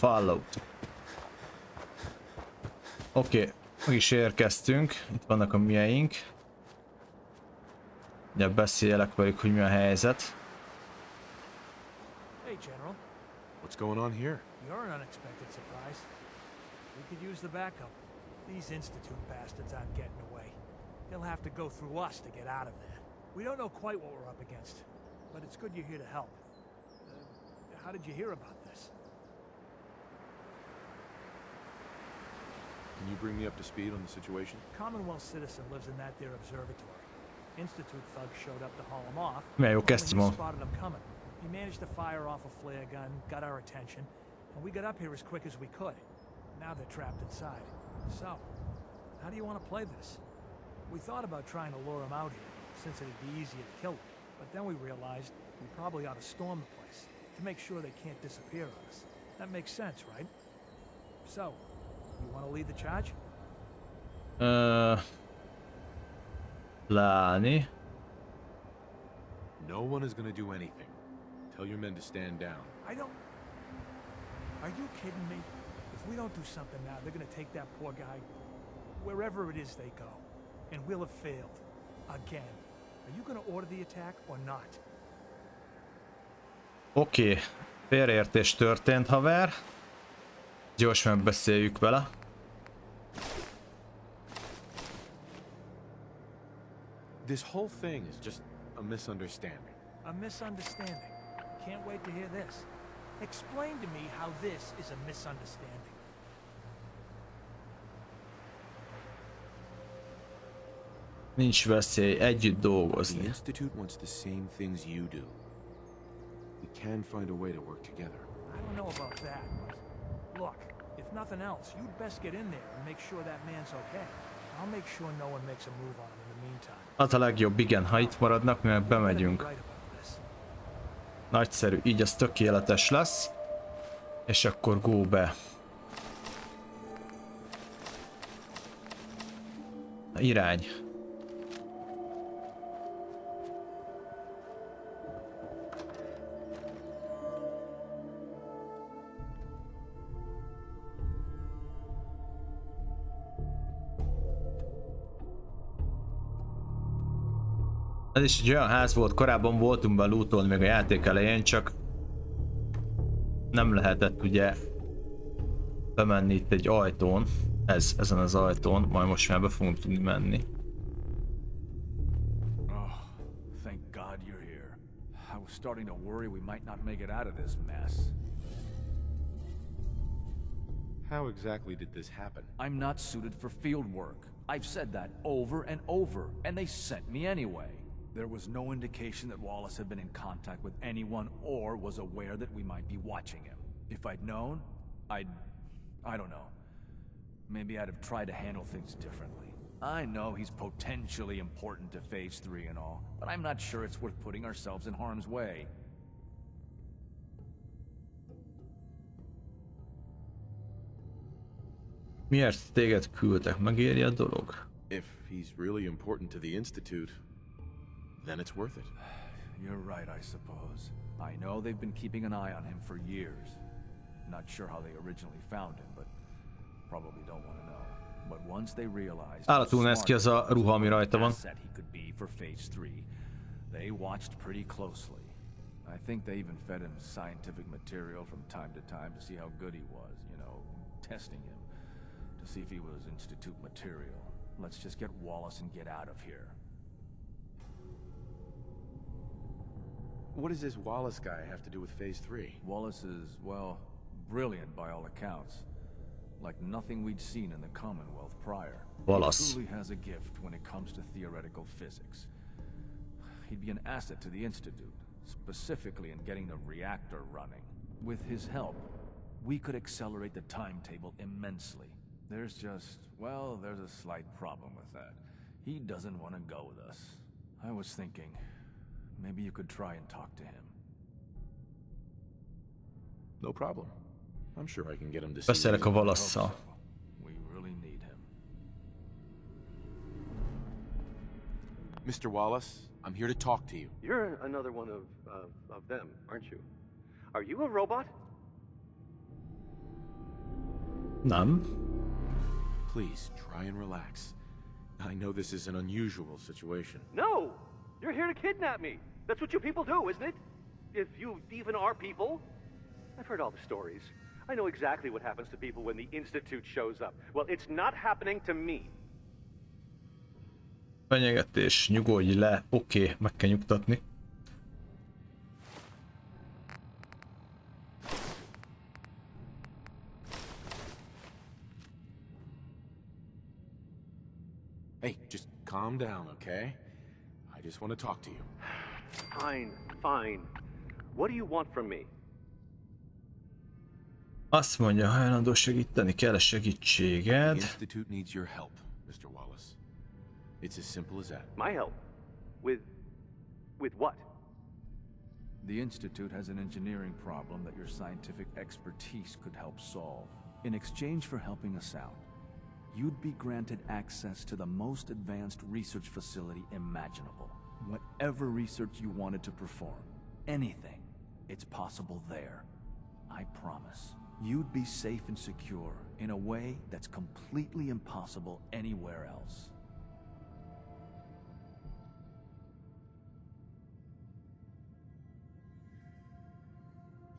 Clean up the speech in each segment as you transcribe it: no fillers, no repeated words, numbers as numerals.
Fallout. Oké, meg is érkeztünk. Itt vannak a mieink. Ugye beszélek velük, hogy mi a helyzet. Hey, General. What's going on here? You're an unexpected surprise. We could use the backup. These Institute bastards aren't getting away. They'll have to go through us to get out of there. We don't know quite what we're up against, but it's good you're here to help. How did you hear about this? Can you bring me up to speed on the situation? Commonwealth citizen lives in that there observatory. Institute thugs showed up to haul him off. Milyen jó When he kezdtem. spotted them coming, he managed to fire off a flare gun, got our attention, and we got up here as quick as we could. Now they're trapped inside. So, how do you want to play this? We thought about trying to lure them out here, since it'd be easier to kill them. But then we realized we probably ought to storm the place, to make sure they can't disappear on us. That makes sense, right? So, you want to lead the charge? Láni. No one is gonna do anything. Tell your men to stand down. I don't... Are you kidding me? If we don't do something now, they're gonna take that poor guy wherever it is they go. And we'll have failed. Again. Are you gonna order the attack or not? Oké. Félreértés történt, haver. Gyorsan megbeszéljük vele. This whole thing is just a misunderstanding. A misunderstanding. Can't wait to hear this. Explain to me how this is a misunderstanding. Nincs veszély, együtt The dolgozni. Institute wants the same things you do. We can find a way to work together. I don't know about that, but look, if nothing else, you'd best get in there and make sure that man's okay. I'll make sure no one makes a move on him in the meantime. Az a legjobb, igen, ha itt maradnak, mert bemegyünk. Nagyszerű, így az tökéletes lesz. És akkor go be. Irány. Ez is egy olyan ház volt, korábban voltunk be lootolni még a játék elején, csak nem lehetett ugye bemenni itt egy ajtón, ezen az ajtón, majd most már be fogunk tudni menni. Oh, thank God you're here. I was starting to worry we might not make it out of this mess. How exactly did this happen? I'm not suited for field work. I've said that over and over, and they sent me anyway. There was no indication that Wallace had been in contact with anyone or was aware that we might be watching him. If I'd known, I don't know. Maybe I'd have tried to handle things differently. I know he's potentially important to Phase 3 and all, but I'm not sure it's worth putting ourselves in harm's way. Miért téged küldtek? Megéri a dolog? If he's really important to the Institute, then it's worth it. You're right, I suppose. I know they've been keeping an eye on him for years. Not sure how they originally found him, but probably don't want to know. But once they realized Állatul néz ki az a ruha, ami rajta van. he could be for Phase 3, they watched pretty closely. I think they even fed him scientific material from time to time to see how good he was, you know, testing him to see if he was Institute material. Let's just get Wallace and get out of here. What does this Wallace guy have to do with Phase 3? Wallace is, well, brilliant by all accounts. Like nothing we'd seen in the Commonwealth prior. Wallace. He truly has a gift when it comes to theoretical physics. He'd be an asset to the Institute, specifically in getting the reactor running. With his help, we could accelerate the timetable immensely. There's just, well, there's a slight problem with that. He doesn't want to go with us. I was thinking, maybe you could try and talk to him. No problem. I'm sure I can get him to see. Beszélek a Wallace-szal. We really need him. Mr. Wallace, I'm here to talk to you. You're another one of them, aren't you? Are you a robot? Nem. Please, try and relax. I know this is an unusual situation. No! You're here to kidnap me. That's what you people do, isn't it? If you even are people. I've heard all the stories. I know exactly what happens to people when the Institute shows up. Well, it's not happening to me. Fenyegetés, nyugodj le. Oké, meg kell nyugtatni. Hey, just calm down, okay? I just want to talk to you. Fine, fine. What do you want from me? Azt mondja, hajlandó segíteni, kell a The segítséged. Institute needs your help, Mr. Wallace. It's as simple as that. My help? With what? The Institute has an engineering problem that your scientific expertise could help solve. In exchange for helping us out, you'd be granted access to the most advanced research facility imaginable. Whatever research you wanted to perform, anything, it's possible there. I promise. You'd be safe and secure in a way that's completely impossible anywhere else.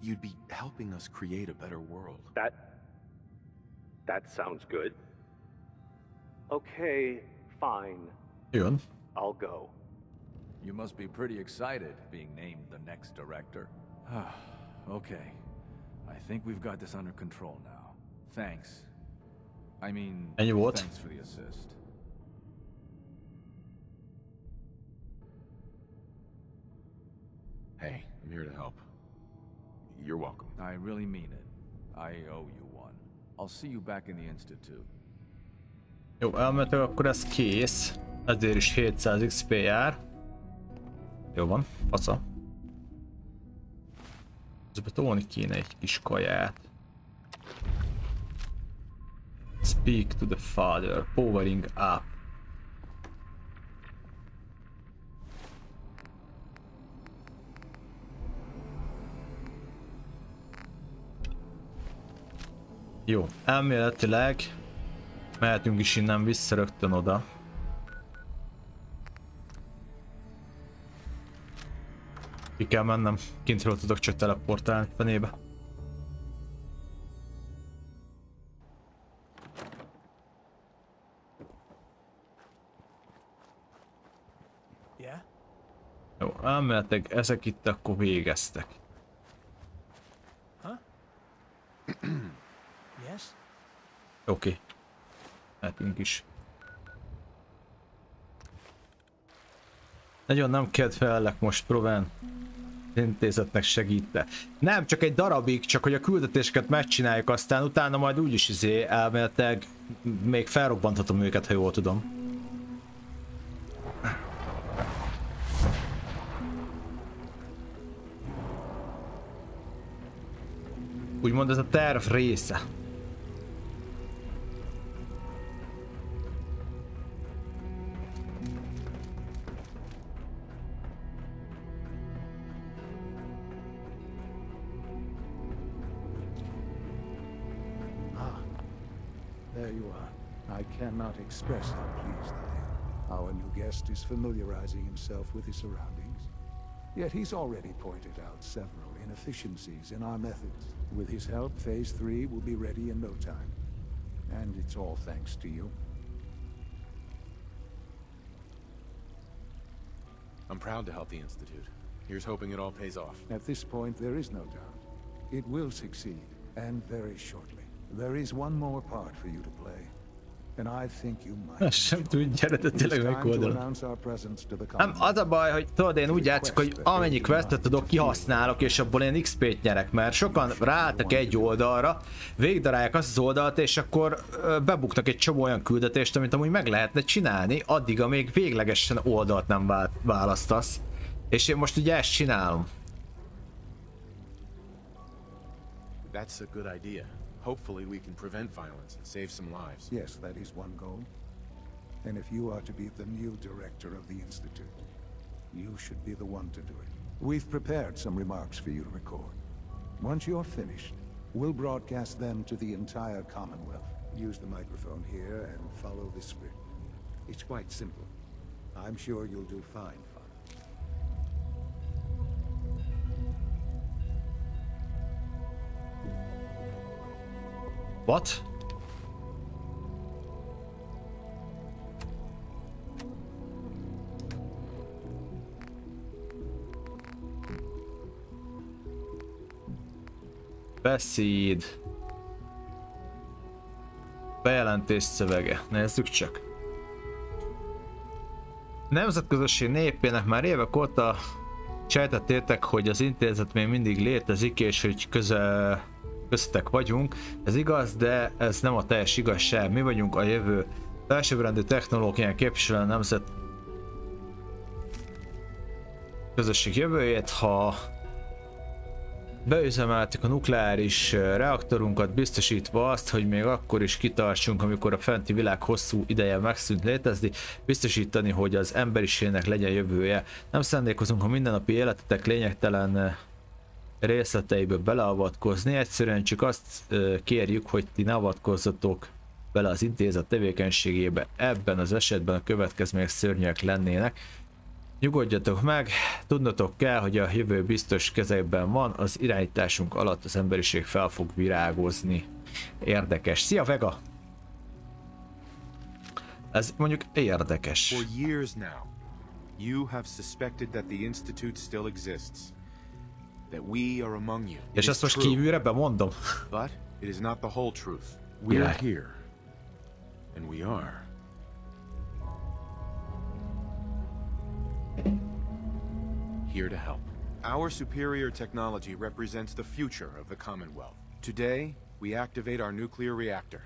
You'd be helping us create a better world. That sounds good. Okay, fine. Jön. I'll go. You must be pretty excited being named the next director. Okay. I think we've got this under control now. Thanks. I mean, Ennyi volt? thanks for the assist. Hey, I'm here to help. You're welcome. I really mean it. I owe you one. I'll see you back in the Institute. Jó, elméletileg akkor ez kész. Ezért is 700 XP jár. Jó van, fasza. Közben tolni kéne egy kis kaját. Speak to the father, powering up. Jó, elméletileg mehetünk is innen vissza rögtön oda. Ki kell mennem, kintről tudok csak teleportálni fenébe. Yeah? Jó, elméletileg ezek itt akkor végeztek. Huh? Yes? Oké. Mehetünk is. Nagyon nem kedvelek most, Proven. Intézetnek segíte. Nem, csak egy darabig, csak hogy a küldetéseket megcsináljuk, aztán utána majd úgyis elméletileg még felrobbanthatom őket, ha jól tudom. Úgymond ez a terv része. There you are. I cannot express how pleased I am. Our new guest is familiarizing himself with his surroundings. Yet he's already pointed out several inefficiencies in our methods. With his help, Phase 3 will be ready in no time. And it's all thanks to you. I'm proud to help the Institute. Here's hoping it all pays off. At this point, there is no doubt. It will succeed, and very shortly. There is one more part for you to play. And I think you might. Ezt sem tudja, de tényleg megoldalom. Nem, az a baj, hogy tudod, én úgy játszok, hogy amennyi questet tudok, kihasználok, és abból én XP-t nyerek, mert sokan ráálltak egy oldalra, végigdarálják azt az oldalt, és akkor bebuknak egy csomó olyan küldetést, amit amúgy meg lehetne csinálni, addig, amíg véglegesen oldalt nem választasz. És én most ugye ezt csinálom. That's a good idea. Hopefully we can prevent violence and save some lives. Yes, that is one goal. And if you are to be the new director of the Institute, you should be the one to do it. We've prepared some remarks for you to record. Once you're finished, We'll broadcast them to the entire Commonwealth. Use the microphone here and follow the script. It's quite simple. I'm sure you'll do fine, Father. What? Beszéd. Bejelentés szövege. Nézzük csak. Nemzetközösség népének már évek óta sejtettétek, hogy az intézet még mindig létezik, és hogy köztetek vagyunk. Ez igaz, de ez nem a teljes igazság. Mi vagyunk a jövő. Felsőbbrendű technológián képviselő nemzet közösség jövőjét, ha beüzemeltük a nukleáris reaktorunkat, biztosítva azt, hogy még akkor is kitartsunk, amikor a fenti világ hosszú ideje megszűnt létezni, biztosítani, hogy az emberiségnek legyen jövője. Nem szándékozunk a mindennapi életetek lényegtelen részleteibe beleavatkozni, egyszerűen csak azt kérjük, hogy ti ne avatkozzatok bele az intézet tevékenységébe. Ebben az esetben a következmények szörnyűek lennének. Nyugodjatok meg, tudnotok kell, hogy a jövő biztos kezekben van, az irányításunk alatt az emberiség fel fog virágozni. Érdekes. Szia, Vega! Ez mondjuk érdekes. For years now, you have suspected that the Institute still exists. That we are among you. És ezt most kívülre bemondom. But it is not the whole truth. We are here. And we are. Here to help. Our superior technology represents the future of the Commonwealth. Today, we activate our nuclear reactor,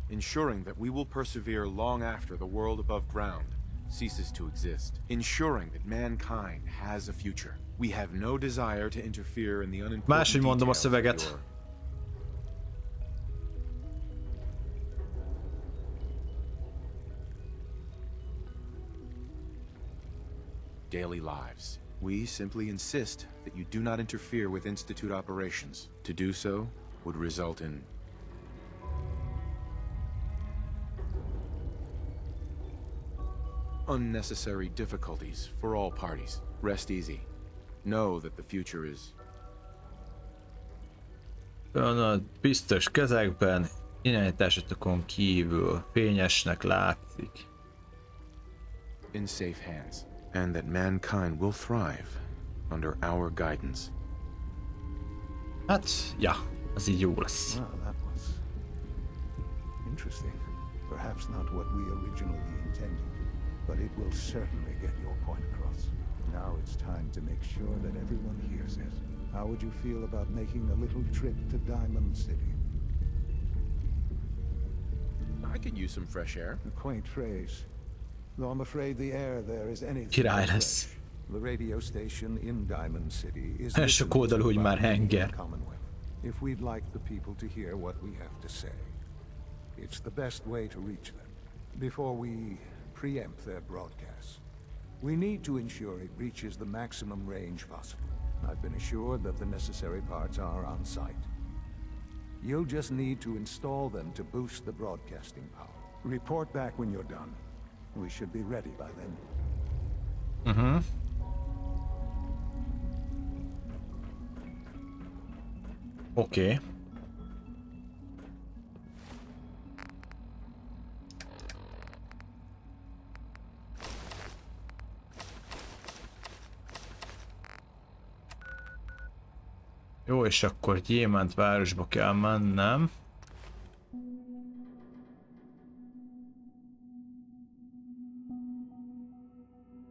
ensuring that we will persevere long after the world above ground ceases to exist, ensuring that mankind has a future. We have no desire to interfere in the unimportant details of your daily lives. We simply insist that you do not interfere with Institute operations. To do so would result in unnecessary difficulties for all parties. Rest easy. Know that the future is a biztos kezekben, irányításotokon kívül fényesnek látszik. in safe hands, and that mankind will thrive under our guidance. Hát, ja, az így jó lesz. Well, that was interesting. Perhaps not what we originally intended, but it will certainly get your point across. Now it's time to make sure that everyone hears it. How would you feel about making a little trip to Diamond City? I could use some fresh air. A quaint phrase, though I'm afraid the air there is anything Király but lesz. fresh. The radio station in Diamond City is Ez sok oldalú, hogy már henger. Commonwealth. If we'd like the people to hear what we have to say, it's the best way to reach them. Before we preempt their broadcasts, we need to ensure it reaches the maximum range possible. I've been assured that the necessary parts are on site. You'll just need to install them to boost the broadcasting power. Report back when you're done. We should be ready by then. Oké. Jó, és akkor Gyémánt városba kell mennem.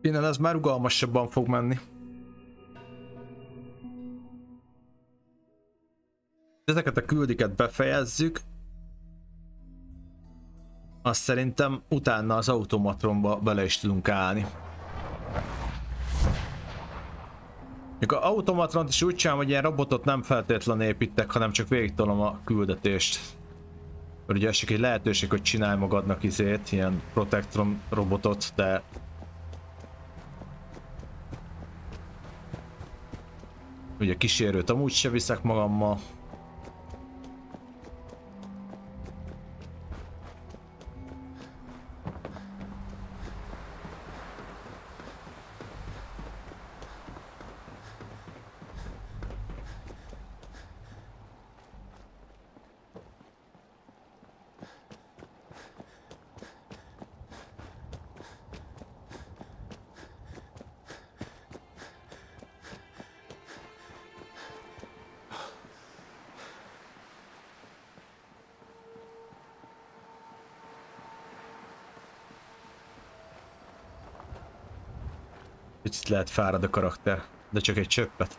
Innen ez már rugalmasabban fog menni. Ezeket a küldiket befejezzük. Azt szerintem utána az automatronba bele is tudunk állni. Mikor automatront is úgy csinálom, hogy ilyen robotot nem feltétlenül építek, hanem csak végigtolom a küldetést. Mert ugye esik egy lehetőség, hogy csinálj magadnak izét, ilyen Protectron robotot, de... Ugye kísérőt amúgy se viszek magammal. Picit lehet fárad a karakter, de csak egy csöppet.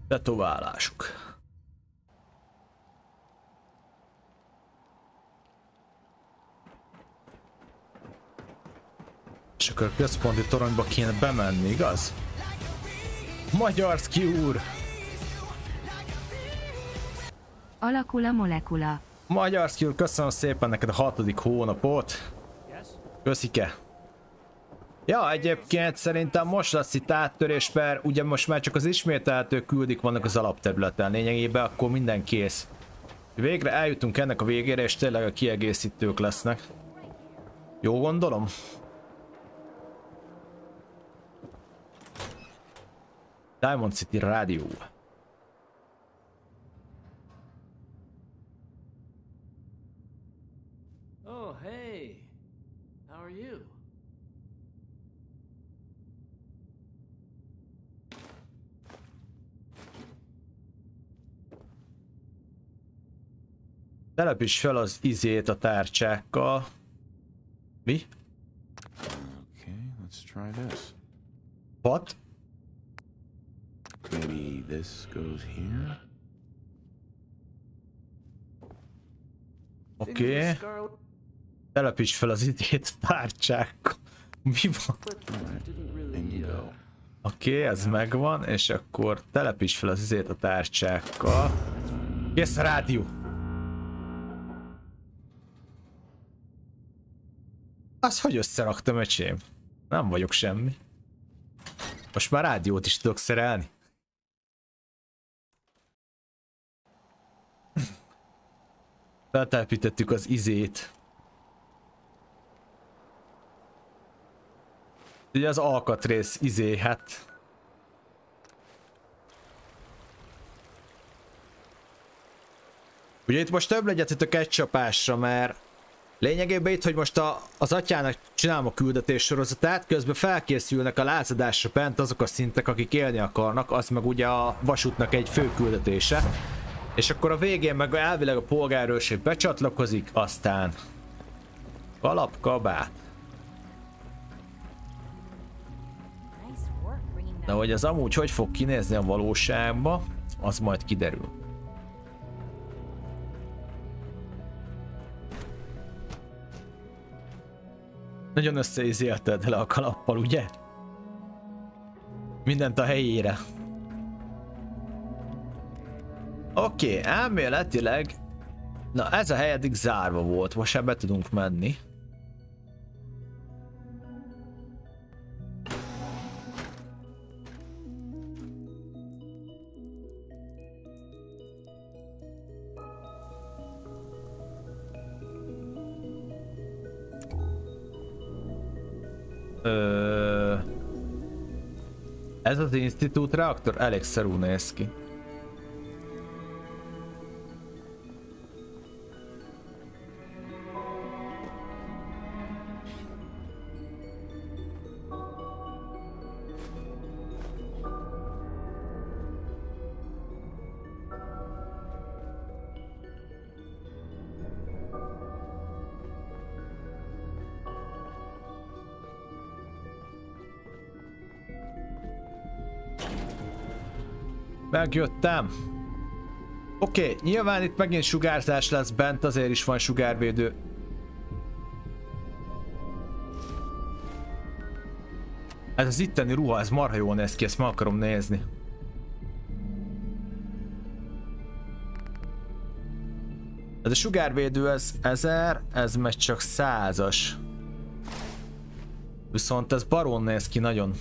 Tetoválások. És akkor a központi toronyba kéne bemenni, igaz? Magyarszki úr! Alakul a molekula. Magyarszki úr, köszönöm szépen neked a 6. hónapot. Köszike. Ja, egyébként szerintem most lesz itt áttörés, mert ugye most már csak az ismételhető küldik vannak az alapterületen. Lényegében akkor minden kész. Végre eljutunk ennek a végére, és tényleg a kiegészítők lesznek. Jó gondolom? Diamond City Radio. Oh, hey. How are you? Telepíts fel az izét a tárcsákkal. Mi? Okay, let's try this. What? Maybe this goes here? Oké. Telepíts fel az izét a tárcsákkal. Mi van? Oké, ez megvan, és akkor telepíts fel az izét a tárcsákkal. Kész a rádió! Az hogy összeraktam, öcsém? Nem vagyok semmi. Most már rádiót is tudok szerelni. Feltelepítettük az izét. Ugye az alkatrész izé, hát... Ugye itt most több legyetetek egy csapásra, mert lényegében itt, hogy most az atyának csinálom a küldetés sorozatát, közben felkészülnek a lázadásra bent azok a szintek, akik élni akarnak, az meg ugye a vasútnak egy fő küldetése. És akkor a végén meg elvileg a polgárőrség becsatlakozik, aztán kalapkabát. De hogy az amúgy hogy fog kinézni a valóságban, az majd kiderül. Nagyon összeizélted le a kalappal, ugye? Mindent a helyére. Oké, elméletileg... Na, ez a hely eddig zárva volt, most ebbe tudunk menni. Ez az Institute reaktor elég szarú néz ki. Megjöttem. Oké, nyilván itt megint sugárzás lesz bent, azért is van sugárvédő. Ez az itteni ruha, ez marha jól néz ki, ezt meg akarom nézni. Ez a sugárvédő, ez 1000, ez meg csak 100-as. Viszont ez baron néz ki nagyon.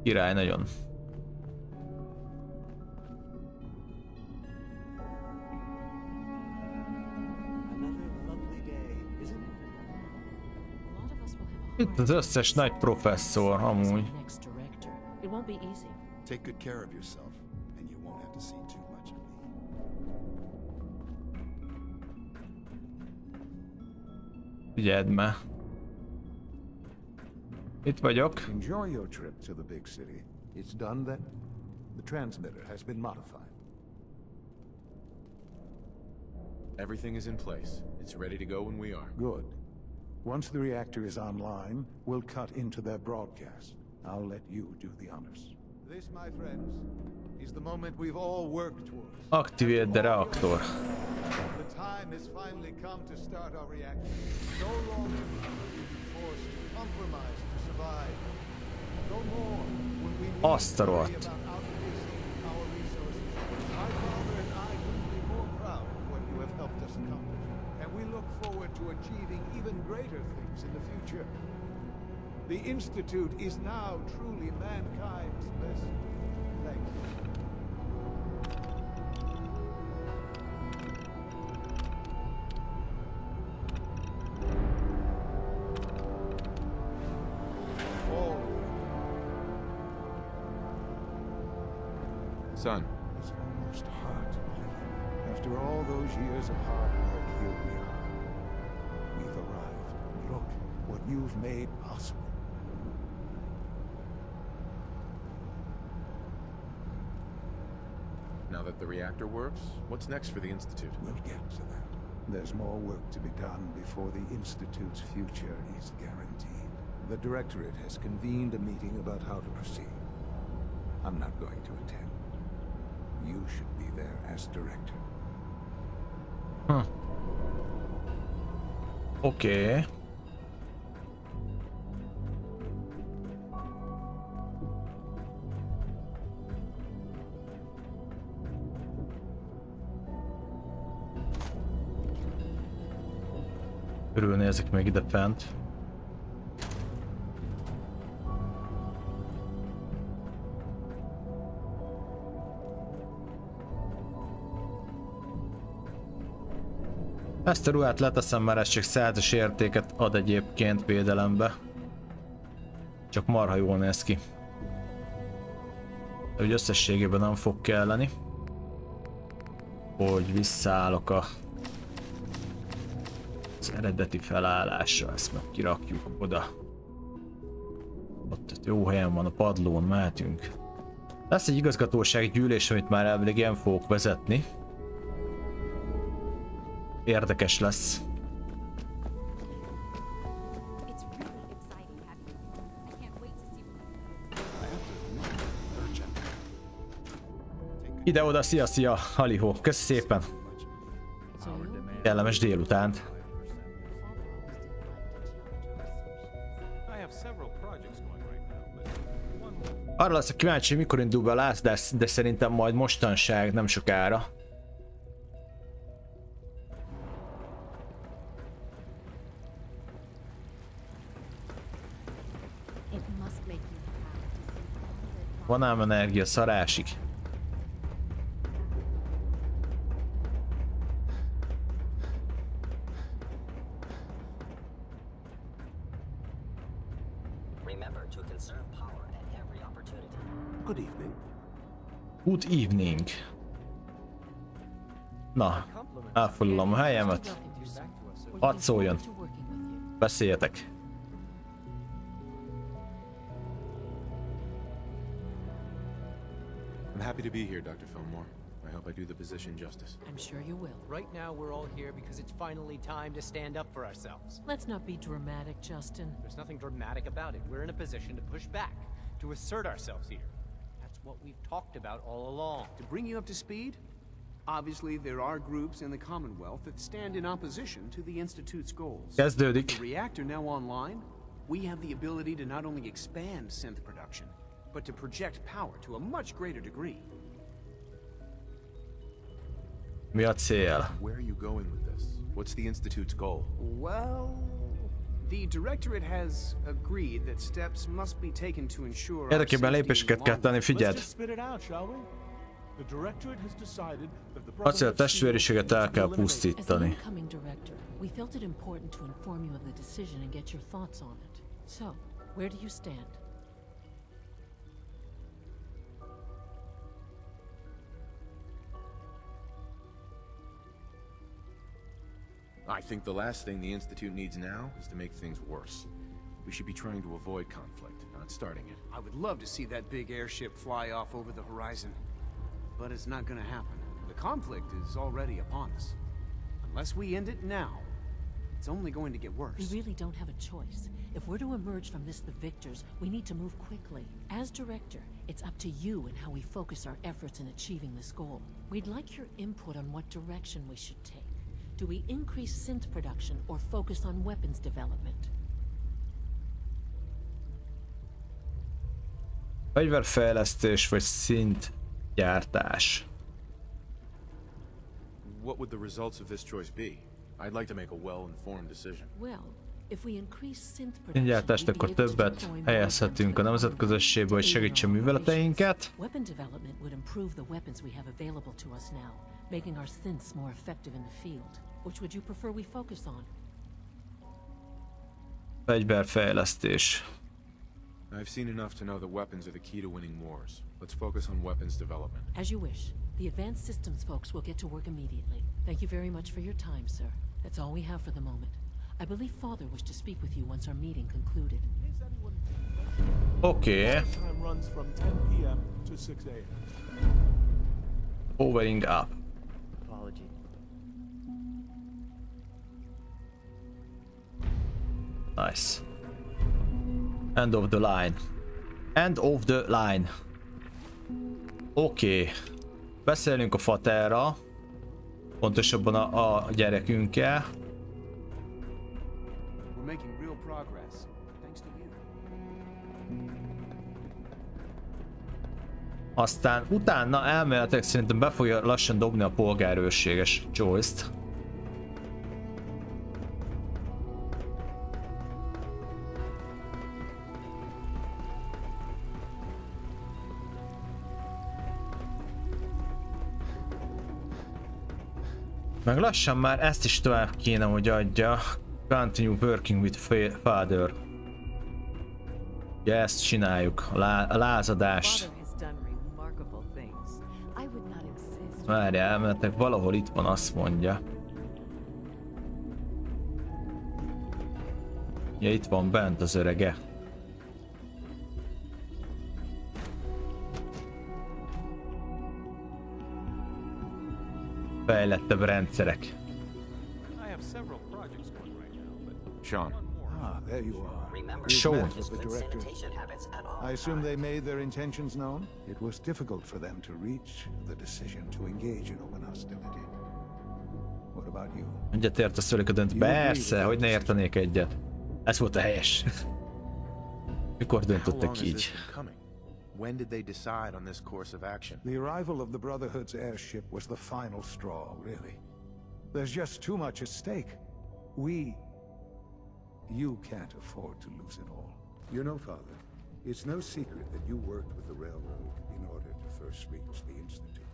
Király nagyon. Itt az összes nagy professzor, amúgy. Take good care of yourself, and you won't have to see too much of me. Figyeld már. Itt vagyok. Enjoy your trip to the big city. It's done then? The transmitter has been modified. Everything is in place. It's ready to go when we are. Good. Once the reactor is online, we'll cut into their broadcast. I'll let you do the honors. This, my friends, is the moment we've all worked towards. Activate the reactor. The time has finally come to start our reactor. No longer will we be forced to compromise to survive. No more will we need Azt a to worry rohadt. about outwasting our resources. My father and I couldn't be more proud of what you have helped us accomplish, and we look forward to achieving even greater things in the future. The Institute is now truly mankind's best. Thank you. All of you. Son, It's almost hard to believe. After all those years of hard work, here we are. We've arrived. Look what you've made possible. now that the reactor works, what's next for the Institute? We'll get to that. There's more work to be done before the Institute's future is guaranteed. The Directorate has convened a meeting about how to proceed. I'm not going to attend. You should be there as Director. Okay. Körülnézek még ide fent. Ezt a ruhát leteszem, mert ez csak 100-as értéket ad egyébként védelembe. Csak marha jól néz ki. De úgy összességében nem fog kelleni. Hogy visszaállok az eredeti felállásra, ezt meg kirakjuk oda. Ott jó helyen van a padlón, mehetünk. Lesz egy igazgatósági gyűlés, amit már elvileg én fogok vezetni. Érdekes lesz. Ide-oda, szia, halihó, köszi szépen. Kellemes délutánt. Arra leszek kíváncsi, mikor indul be a Last, de szerintem majd mostanság, nem sokára. Van ám energia, szarásig. Good evening. Good evening. Na, elfoglalom a helyemet. Hadd szóljon. Beszéljetek. I'm happy to be here, Dr. Fillmore. I hope I do the position justice. I'm sure you will. Right now, we're all here because it's finally time to stand up for ourselves. Let's not be dramatic, Justin. There's nothing dramatic about it. We're in a position to push back, to assert ourselves here. That's what we've talked about all along. To bring you up to speed, obviously there are groups in the Commonwealth that stand in opposition to the Institute's goals. Kezdődik. With the reactor now online, we have the ability to not only expand synth production, but to project power to a much greater degree. Mi a cél? Where are you going with this? What's the Institute's goal? Well, The Directorate has agreed that steps must be taken to ensure our Érdekében safety lépéseket in kell the tenni, long run. figyeld. Acél-testvériséget el kell pusztítani. As the incoming director, we felt it important to inform you of the decision and get your thoughts on it. So, where do you stand? I think the last thing the Institute needs now is to make things worse. We should be trying to avoid conflict, not starting it. I would love to see that big airship fly off over the horizon. But it's not gonna happen. The conflict is already upon us. Unless we end it now, it's only going to get worse. We really don't have a choice. If we're to emerge from this the victors, we need to move quickly. As director, it's up to you and how we focus our efforts in achieving this goal. We'd like your input on what direction we should take. Do we increase synth production or focus on weapons development? Fegyverfejlesztés vagy szintgyártás. What would the results of this choice be? I'd like to make a well-informed decision. Well, if we increase synth production, Szintgyártást akkor többet helyezhetünk a nemzetközösségbe, hogy segítse műveleteinket. Weapon development would improve the weapons we have available to us now, making our synths more effective in the field. Which would you prefer we focus on? Fegyverfejlesztés. I've seen enough to know that weapons are the key to winning wars. Let's focus on weapons development. As you wish. The advanced systems folks will get to work immediately. Thank you very much for your time, sir. That's all we have for the moment. I believe Father wished to speak with you once our meeting concluded. Okay. Powering up. Apology. Nice. End of the line. End of the line. Oké. Beszélünk a Faterra. Pontosabban a gyerekünkkel. Aztán utána elméletek szerintem be fogja lassan dobni a polgárőrséges Joyce-t. Meg lassan már ezt is tovább kéne, hogy adja. Continue working with father. Ugye ezt csináljuk, a lázadást. Várjál, elmenetek, valahol itt van, azt mondja. Ja, itt van bent az örege. Fejlettebb rendszerek. Sean. Ah, there you are. Sean. I assume they made their intentions known? It was difficult for them to reach the decision to engage in open hostility. What about you? Egyetért a szülik a dönt. Persze, hogy ne értenék egyet. Ez volt a helyes. Mikor döntöttek így? When did they decide on this course of action? The arrival of the Brotherhood's airship was the final straw, really. There's just too much at stake. You can't afford to lose it all. You know, Father, it's no secret that you worked with the Railroad in order to first reach the Institute.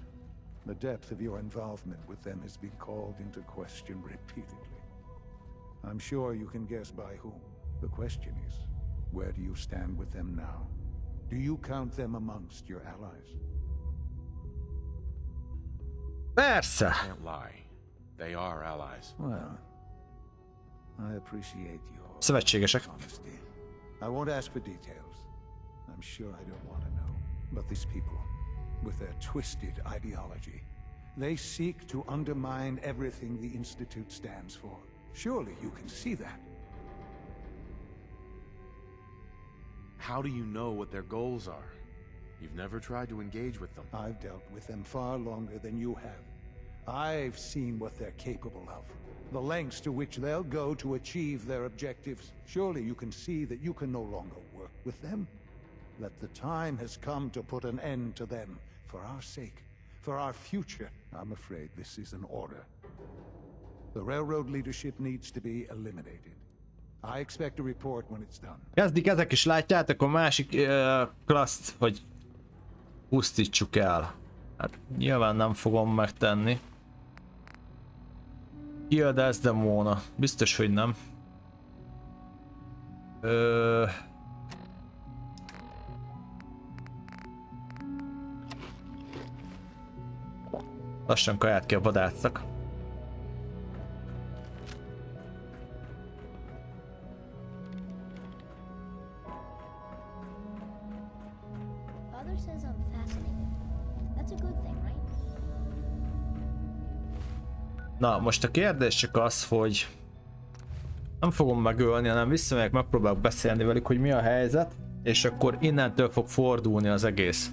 The depth of your involvement with them has been called into question repeatedly. I'm sure you can guess by whom. The question is, where do you stand with them now? Do you count them amongst your allies? Persze. I can't lie. They are allies. Well, I appreciate your szövetségesek. honesty. I won't ask for details. I'm sure I don't want to know. But these people, with their twisted ideology, they seek to undermine everything the Institute stands for. Surely you can see that. How do you know what their goals are? You've never tried to engage with them. I've dealt with them far longer than you have. I've seen what they're capable of. The lengths to which they'll go to achieve their objectives. Surely you can see that you can no longer work with them. That the time has come to put an end to them. For our sake. For our future. I'm afraid this is an order. The Railroad leadership needs to be eliminated. I expect a report when it's done. Kezdik ezek is, látjátok, a másik klaszt, hogy pusztítsuk el. Hát nyilván nem fogom megtenni. Kiad ez demóna. Biztos, hogy nem. Lassan kaját kell vadászak. Na, most a kérdés csak az, hogy nem fogom megölni, hanem visszamegyek, megpróbálok beszélni velük, hogy mi a helyzet, és akkor innentől fog fordulni az egész.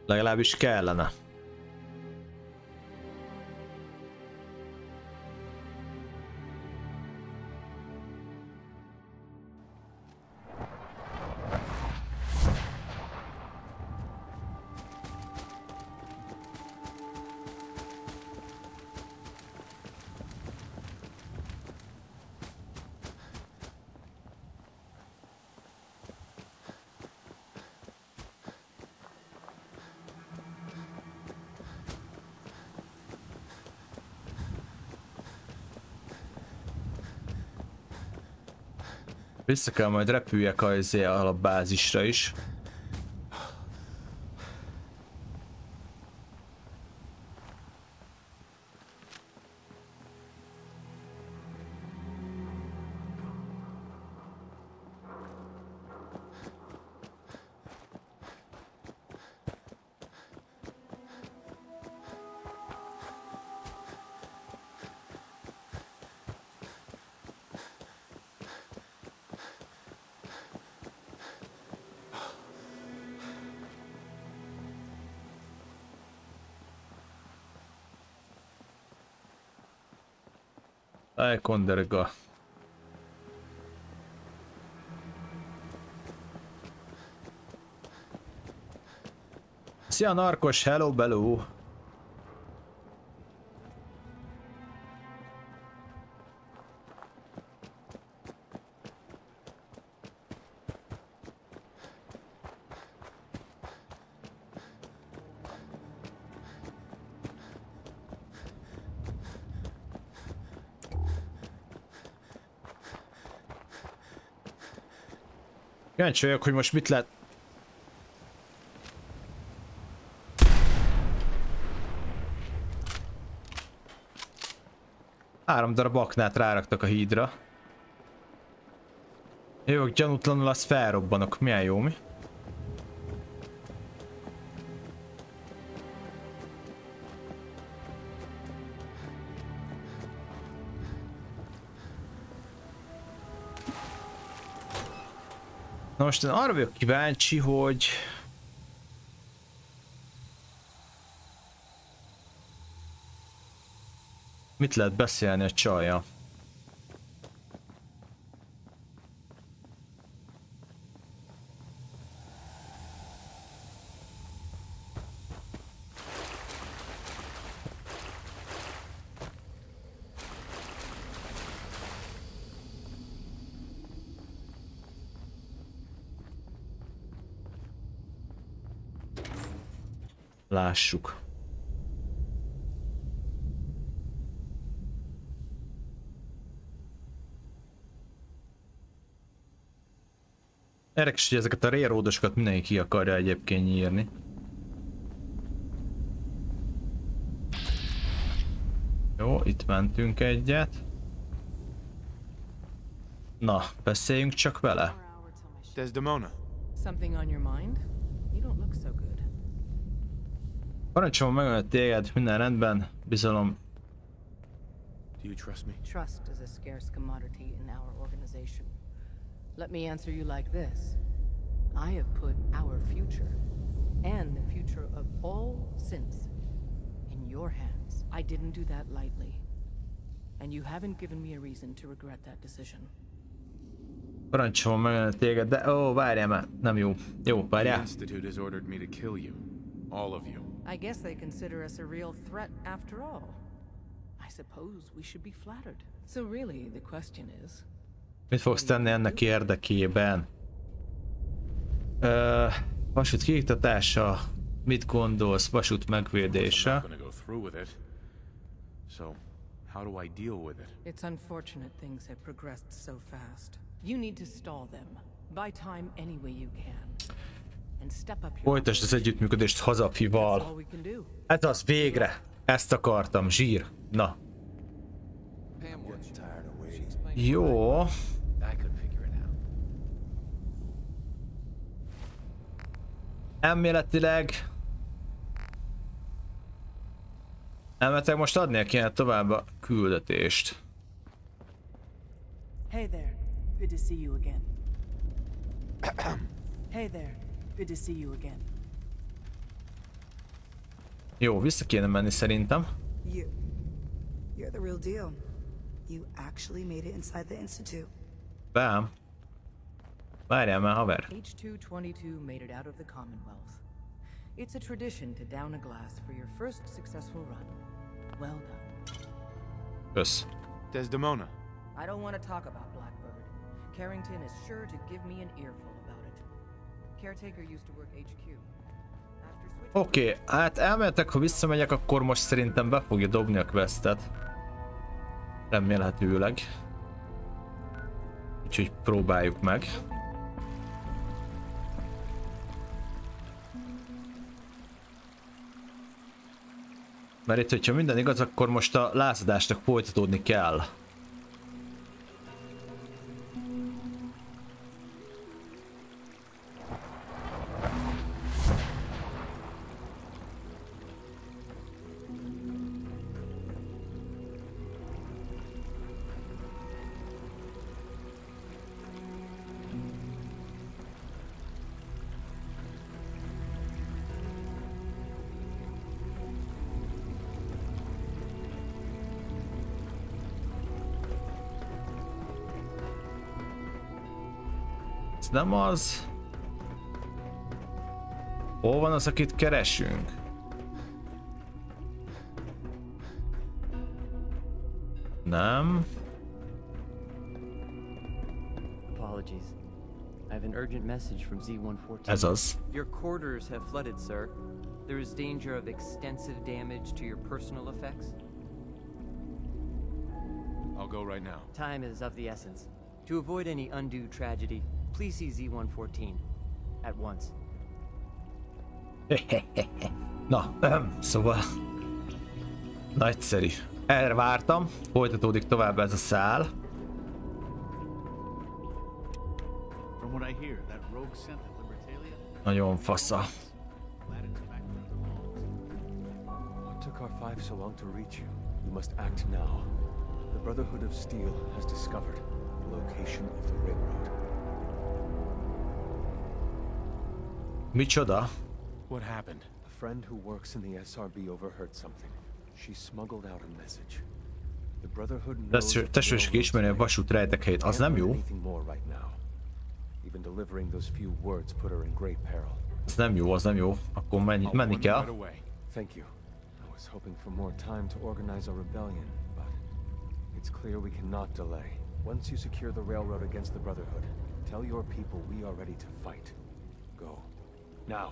Legalábbis kellene. Vissza kell majd repüljek a bázisra is. Konderga. Szia narkos, hello bello. Kíváncsi vagyok, hogy most mit lehet. Három darab aknát ráraktak a hídra. Jövök gyanútlanul, azt felrobbanok. Milyen jó, mi? Na most én arra vagyok kíváncsi, hogy mit lehet beszélni a csajjal. Lássuk. Érdekes, hogy ezeket a railroadosokat mindenki ki akarja egyébként nyírni. Jó, itt mentünk egyet. Na, beszéljünk csak vele. Desdemona. Something on your mind? You don't look so good. Parancsolom megölni téged, minden rendben, bizalom. Do you trust me? Trust is a scarce commodity in our organization. Let me answer you like this. I have put our future, and the future of all sins, in your hands. I didn't do that lightly. And you haven't given me a reason to regret that decision. Parancsolom megölni téged, de ó, várjál már, nem jó. Jó, várjál. The Institute has ordered me to kill you. All of you. I guess they consider us a real threat after all. I suppose we should be flattered. So really, the question is, mit fogsz tenni ennek érdekében? Vasút kiiktatása, mit gondolsz, vasút megvédése? So, how do I deal with it? it's unfortunate things have progressed so fast. You need to stall them. Buy time any way you can. And step up your Folytasd az együttműködést hazafival. Ez az, végre! Ezt akartam, zsír. Na. Jó. Elméletileg most adnia kéne tovább a küldetést. Hey there. Good to see you again. Hey there. Good to see you again. Jó, vissza kéne menni szerintem. You're the real deal. You actually made it inside the Institute. Bám. Várjál már, haver. H222 made it out of the Commonwealth. It's a tradition to down a glass for your first successful run. Well done. Kösz. Desdemona. I don't want to talk about Blackbird. Carrington is sure to give me an earful about it. Caretaker used to work HQ. Oké, hát elmehetek, ha visszamegyek, akkor most szerintem be fogja dobni a questet. Remélhetőleg. Úgyhogy próbáljuk meg. Mert itt, hogyha minden igaz, akkor most a lázadásnak folytatódni kell. Nem az. Hol van az, akit keresünk? Nem. Apologies. I have an urgent message from Z-114. Ez az. Your quarters have flooded, sir. There is danger of extensive damage to your personal effects. I'll go right now. Time is of the essence. To avoid any undue tragedy, please see Z-114 at once. Na, szóval nagyszerű. Erre vártam, folytatódik tovább ez a szál. Nagyon fasza. What took our five so long to reach you? We must act now. The Brotherhood of Steel has discovered the location of the railroad. Micsoda? What happened? A friend who works in the SRB overheard something. She smuggled out a message. The Brotherhood knows Testvérek ismeri a vasút rejtek helyét, az nem jó? Even delivering those few words put her in great peril. Az nem jó, az nem jó. Akkor menni kell. Thank you. I was hoping for more time to organize a rebellion, but it's clear we cannot delay. Once you secure the railroad against the Brotherhood, tell your people we are ready to fight. Go. Now.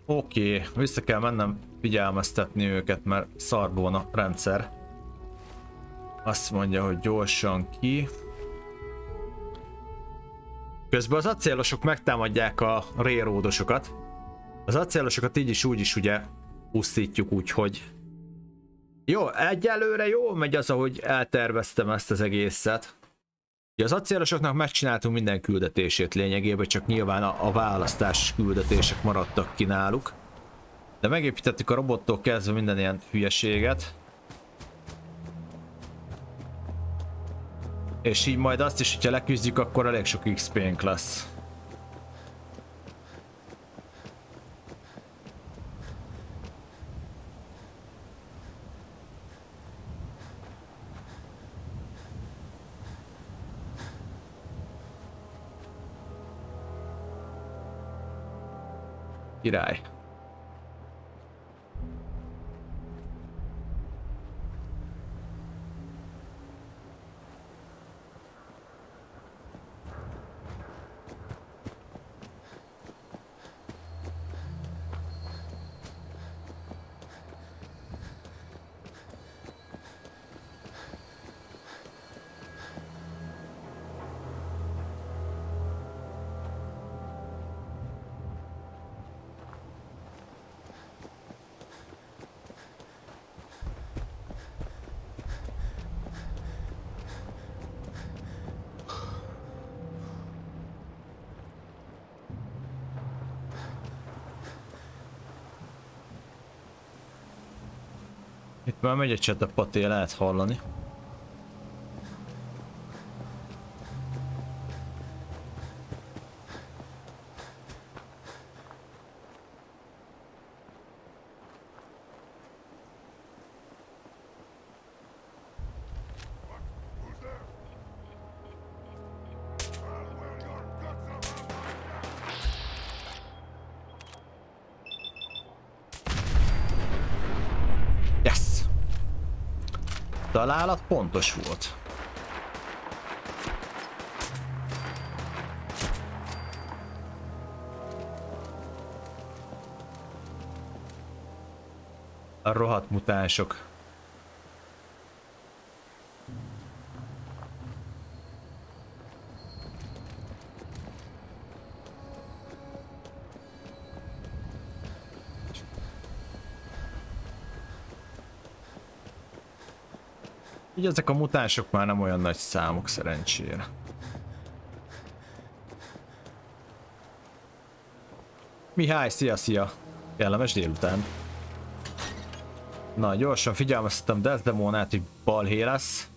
Oké, vissza kell mennem figyelmeztetni őket, mert szarba van a rendszer. Azt mondja, hogy gyorsan ki. Közben az acélosok megtámadják a railroadosokat. Az acélosokat így is úgy is ugye pusztítjuk, úgyhogy... Jó, egyelőre jól megy az, ahogy elterveztem ezt az egészet. Az acélosoknak megcsináltunk minden küldetését lényegében, csak nyilván a választásos küldetések maradtak ki náluk. De megépítettük a robottól kezdve minden ilyen hülyeséget. És így majd azt is, hogyha leküzdjük, akkor elég sok XP-nk lesz. Király. Itt már megy egy csatapaté, lehet hallani. Találat pontos volt. A rohadt mutánsok. Így ezek a mutánsok már nem olyan nagy számok szerencsére. Mihály, szia! Kellemes délután. Na, gyorsan figyelmeztetem Desdemonát, hogy balhé lesz.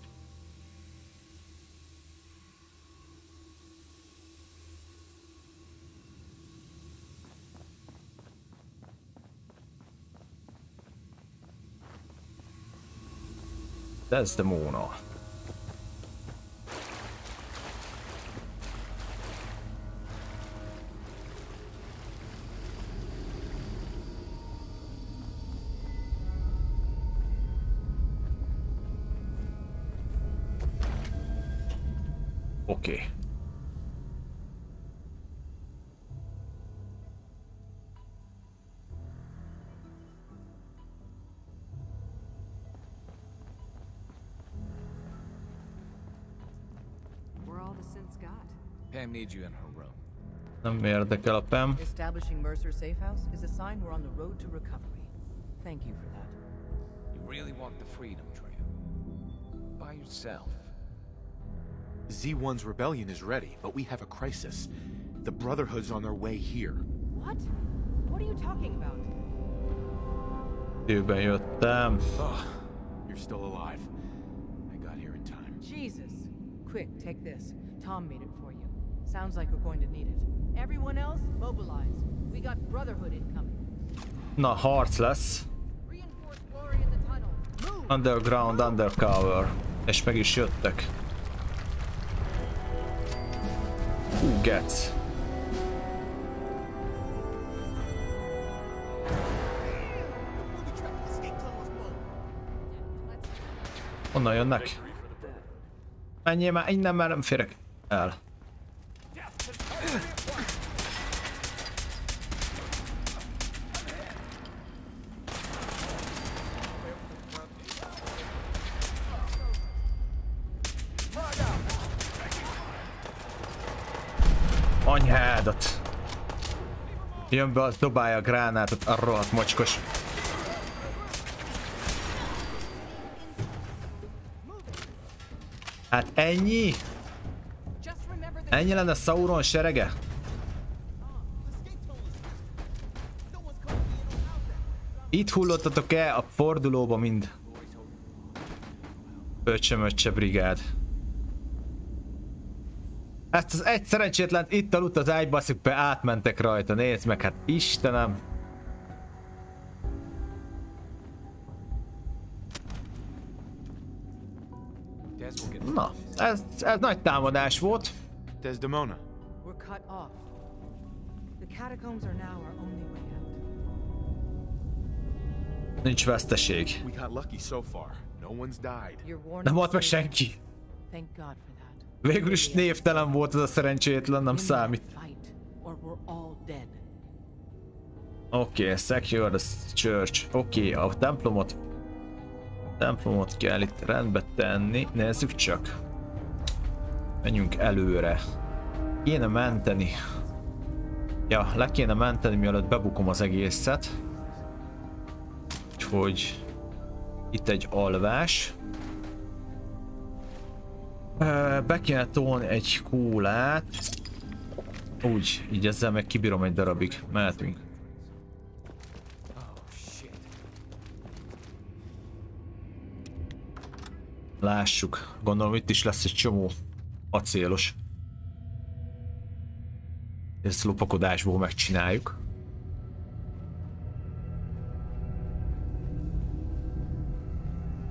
Desdemona. Oké. Pam needs you in her room. Nem érdekel a Pam. Establishing Mercer Safe House is a sign we're on the road to recovery. Thank you for that. You really walk the freedom trail. By yourself. Z1's rebellion is ready, but we have a crisis. The Brotherhood's on their way here. What? What are you talking about? Időben jöttem. Oh, you're still alive. I got here in time. Jesus. Quick, take this. Tom made it for you. Sounds like we're going to need it. Everyone else, mobilize. We got Brotherhood incoming. Na, harc lesz. Underground, undercover. És meg is jöttek. Gec. Honnan jönnek? Menjél már innen, már nem férek el. Anyhádat! Jön be, az dobálja a gránátot, a rohadt mocskos. Hát ennyi? Ennyi lenne Sauron serege? Itt hullottatok el a fordulóba mind. Öcsömöccse brigád. Ezt az egy szerencsétlent itt aludt az ágyba, baszik be, átmentek rajta, nézd meg, hát Istenem. Na, ez nagy támadás volt. Desdemona. We're cut off. The catacombs are now our only way out. Nincs veszteség. We got lucky so far. No one's died. Nem volt meg senki. Thank God for that. Végül is névtelen volt az a szerencsétlen, nem számít. Oké, secure the church. Oké, a templomot kell itt rendbe tenni. Nézzük csak. Menjünk előre. Kéne menteni. Ja, le kéne menteni, mielőtt bebukom az egészet. Úgyhogy itt egy alvás. Be kéne tolni egy kólát. Úgy, így ezzel meg kibírom egy darabig. Mehetünk. Lássuk. Gondolom itt is lesz egy csomó acélos. Ezt lopakodásból megcsináljuk.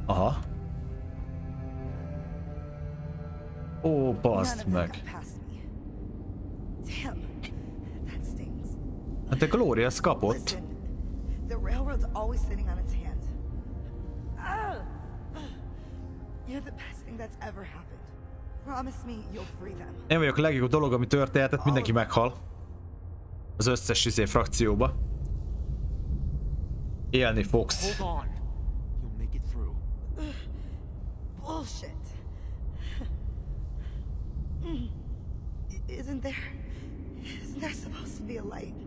Aha. Ó, baszd meg. Hát a Gloria azt kapott. The railroad's always sitting on its hands. You're the best thing that's ever happened. Promise me you'll free them. Én vagyok a legjobb dolog, ami történhetett, mindenki meghal. Az összes frakcióba. Élni fogsz. Hold on. You'll make it through. Bullshit. Isn't there supposed to be a light?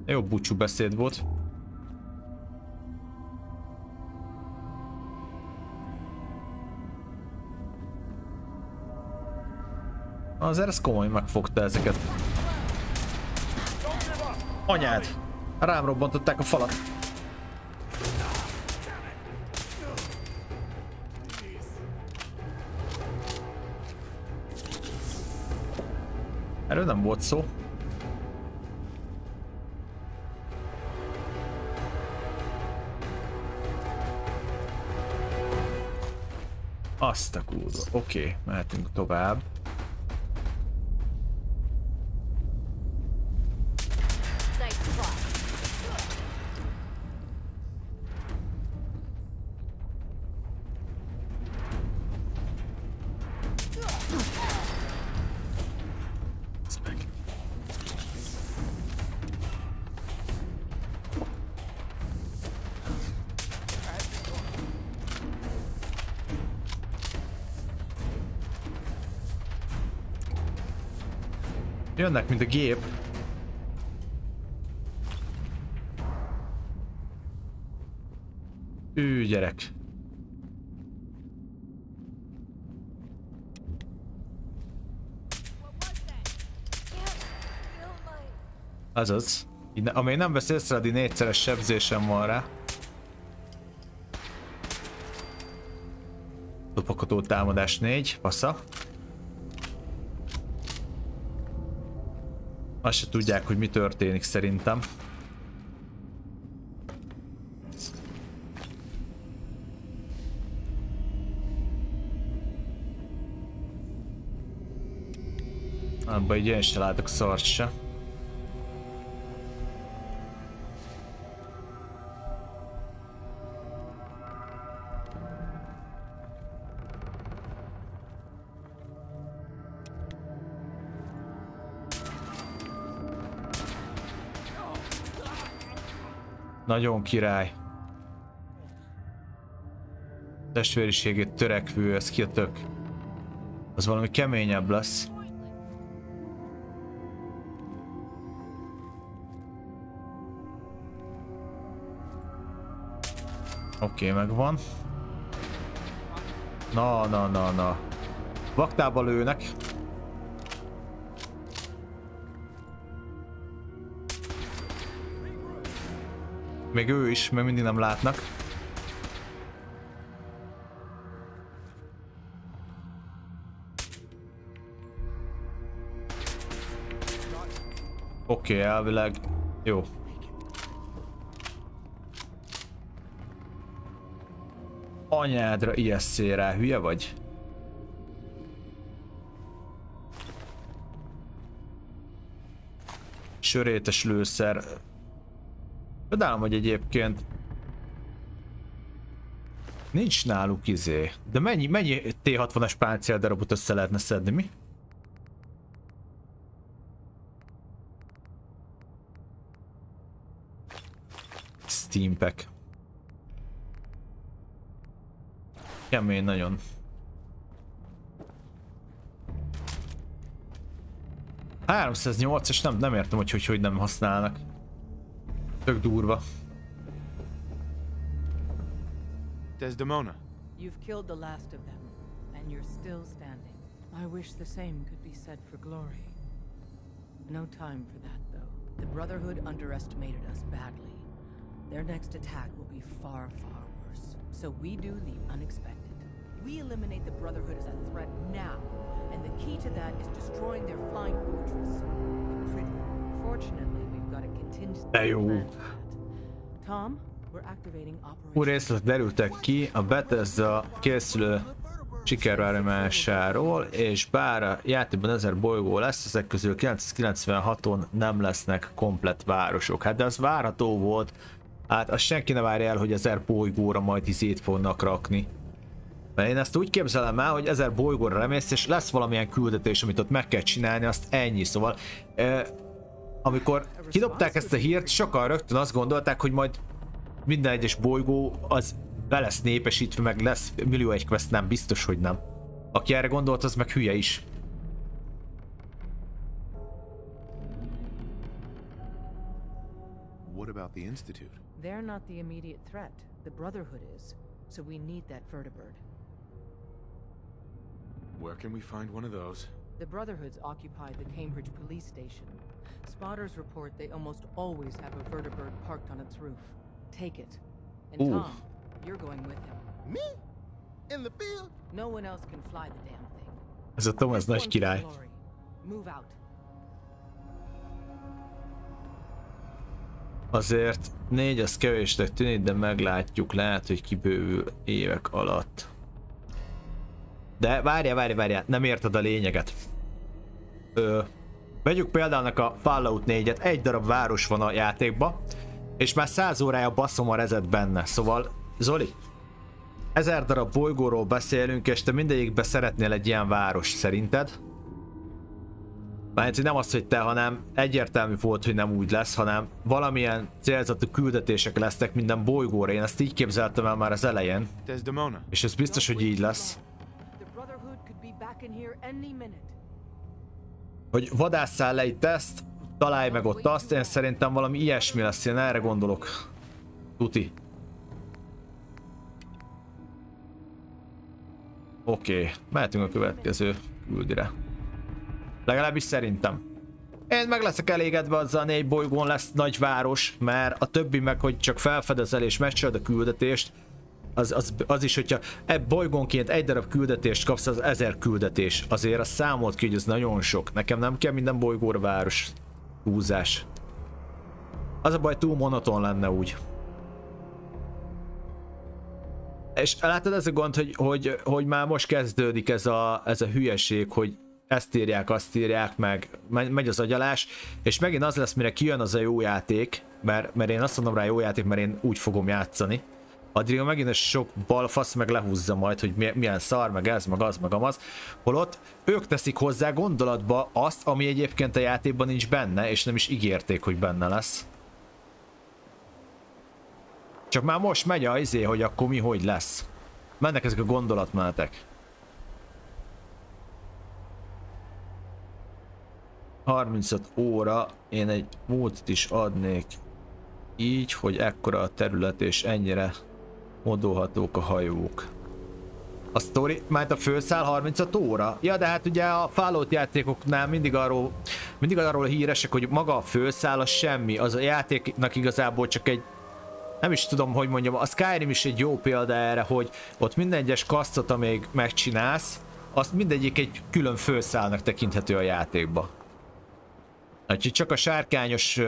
Jó búcsú beszéd volt. Azért ez komoly megfogta ezeket. Anyád! Rám robbantották a falat. Erről nem volt szó. Azt a kurva. Oké, mehetünk tovább. Jönnek, mint a gép. Gyerek. Azaz. Amely nem vesz észre, addig 4-szeres sebzésem van rá. Lopakodó támadás 4, passza. Azt se tudják, hogy mi történik szerintem. Abba így én se látok szart se. Nagyon király. Testvériségét törekvő, ez ki a tök? Az valami keményebb lesz. Oké, megvan. Na. Vaktába lőnek. Még ő is, mert mindig nem látnak. Oké, elvileg. Jó. Anyádra ijesszél rá, hülye vagy? Sörétes lőszer. Csodálom, hogy egyébként nincs náluk izé. De mennyi T60-as páncéldarabot össze lehetne szedni, mi? Steampack. Kemény nagyon. ...308-as nem értem, hogy nem használnak. Tök durva. Desdemona. You've killed the last of them, and you're still standing. I wish the same could be said for Glory. No time for that, though. The Brotherhood underestimated us badly. Their next attack will be far, far worse. course. So we do the unexpected. We eliminate the Brotherhood as a threat now, and the key to that is destroying their flying fortress. Fortunately, we've got a contingency plan for that. Tom, we're activating operation. Új részletek derültek ki a Bethesda készülő sikerváromásáról, és bár a játékban 1000 bolygó lesz, ezek közül 996-on nem lesznek komplett városok. Hát de az várható volt, hát azt senki ne várja el, hogy 1000 bolygóra majd izét fognak rakni. Mert én ezt úgy képzelem el, hogy 1000 bolygóra remész, és lesz valamilyen küldetés, amit ott meg kell csinálni, azt ennyi. Szóval amikor kidobták ezt a hírt, sokan rögtön azt gondolták, hogy majd minden egyes bolygó az be lesz népesítve, meg lesz millió egy quest, nem, biztos, hogy nem. Aki erre gondolt, az meg hülye is. What about the Institute? They're not the immediate threat. The Brotherhood is. So we need that vertibird. Where can we find one of those? The Brotherhood's occupied the Cambridge police station. Spotters report they almost always have a vertibird parked on its roof. Take it. And Tom, you're going with him. Me? In the field? No one else can fly the damn thing. Ez a Tom, ez nagy király. Move out. Azért 4 az kevésnek tűnik, de meglátjuk, lehet, hogy kibővül évek alatt. De várjál, nem érted a lényeget. Vegyük például a Fallout 4-et, egy darab város van a játékban, és már 100 órája baszom a rezet benne, szóval Zoli, 1000 darab bolygóról beszélünk, és te mindegyikbe szeretnél egy ilyen város, szerinted? Mármint, hogy nem az, hogy te, hanem egyértelmű volt, hogy nem úgy lesz, hanem valamilyen célzatú küldetések lesznek minden bolygóra. Én ezt így képzeltem el már az elején. És ez biztos, hogy így lesz. Hogy vadásszál le itt ezt, találj meg ott azt, én szerintem valami ilyesmi lesz, én erre gondolok. Tuti. Oké, mehetünk a következő küldire. Legalábbis szerintem. Én meg leszek elégedve, azzal a 4 bolygón lesz nagy város, mert a többi meg, hogy csak felfedezel és megcsinálod a küldetést, az is, hogyha bolygónként egy darab küldetést kapsz, az 1000 küldetés. Azért azt számolt ki, hogy ez nagyon sok. Nekem nem kell minden bolygóra város. Húzás. Az a baj, túl monoton lenne úgy. És látod, ez a gond, hogy már most kezdődik ez a hülyeség, hogy ezt írják, azt írják, meg megy az agyalás, és megint az lesz, mire kijön az a jó játék, mert én azt mondom rá jó játék, mert én úgy fogom játszani. Addig megint ez sok balfasz meg lehúzza majd, hogy milyen szar, meg ez, meg az, meg amaz. Holott ők teszik hozzá gondolatba azt, ami egyébként a játékban nincs benne, és nem is ígérték, hogy benne lesz. Csak már most megy a izé, hogy akkor mi hogy lesz. Mennek ezek a gondolatmenetek. 35 óra, én egy módot is adnék így, hogy ekkora a terület és ennyire modolhatók a hajók. A sztori, majd a főszál 35 óra? Ja, de hát ugye a Fallout játékoknál mindig arról híresek, hogy maga a főszál az semmi, az a játéknak igazából csak egy, nem is tudom, hogy mondjam, a Skyrim is egy jó példa erre, hogy ott minden egyes kasztot, amíg megcsinálsz, azt mindegyik egy külön főszálnak tekinthető a játékba. Úgyhogy csak a sárkányos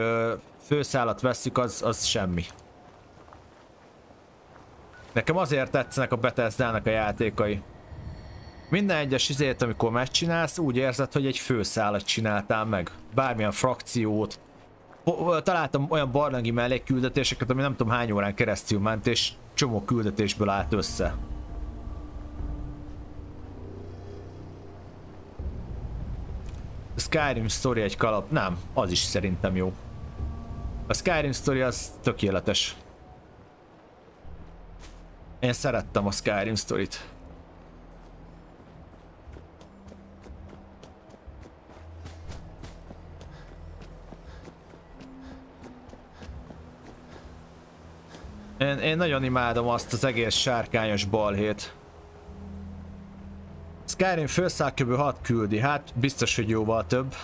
főszálat vesszük, az semmi. Nekem azért tetszenek a Bethesdának a játékai. Minden egyes izét, amikor megcsinálsz, úgy érzed, hogy egy főszálat csináltál meg. Bármilyen frakciót. Találtam olyan barlangi mellékküldetéseket, ami nem tudom hány órán keresztül ment, és csomó küldetésből állt össze. A Skyrim Story egy kalap. Nem, az is szerintem jó. A Skyrim Story az tökéletes. Én szerettem a Skyrim Storyt. Én nagyon imádom azt az egész sárkányos balhét. Skyrim főszál kb. 6 küldi, hát biztos, hogy jóval több.